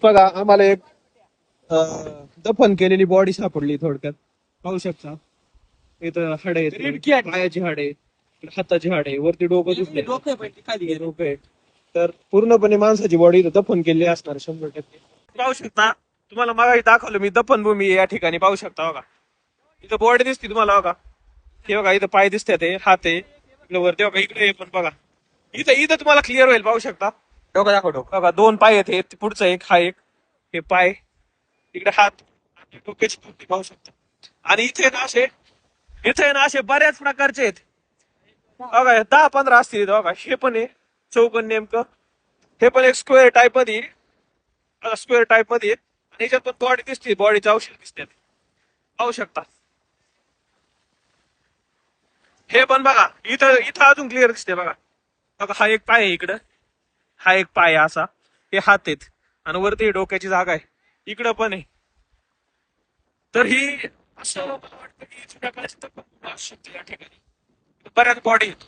बघा आम्हाला एक दफन केलेली बॉडी सापडली थोडक्यात. पाहू शकता इथं हाडे आहेत, पायाची हाडे, हाताची हाडे, वरती डोकं दिसते, खाली डोकं आहे. तर पूर्णपणे माणसाची बॉडी इथं दफन केलेली असणार 100%. पाहू शकता तुम्हाला मागे दाखवलं मी दफनभूमी या ठिकाणी. पाहू शकता बघा इथं बॉडी दिसते तुम्हाला बघा. हे बघा इथं पाय दिसतात, ते हात आहे इकडे वरती बघा, इकडे पण बघा. इथं इथं तुम्हाला क्लिअर होईल. पाहू शकता डोकं दाखव, डोकं बघा, 2 पाय आहेत, हे पुढचं एक, हा एक, हे पाय, इकडे हात, डोक्याची टोपी पाहू शकता. आणि इथे ना असे बऱ्याच प्रकारचे आहेत बघा. 10-15 असतील इथं बघा. हे पण आहे चौकन नेमकं. हे पण एक स्क्वेअर टाईप मध्ये, स्क्वेअर टाईप मध्ये. आणि याच्यात पण बॉडी दिसते, बॉडीचे औषध दिसतात पाहू शकता. हे पण बघा इथं इथं अजून क्लिअर दिसते बघा. बघा हा एक पाय आहे इकडं, हा एक पाय आहे असा, हे हात आहेत, आणि वरती डोक्याची जागा आहे, इकडं पण आहे. तर ही असं मला वाटतं की जुन्या काळाची तब्येत असू शकते या ठिकाणी. बऱ्याच बॉडी आहेत.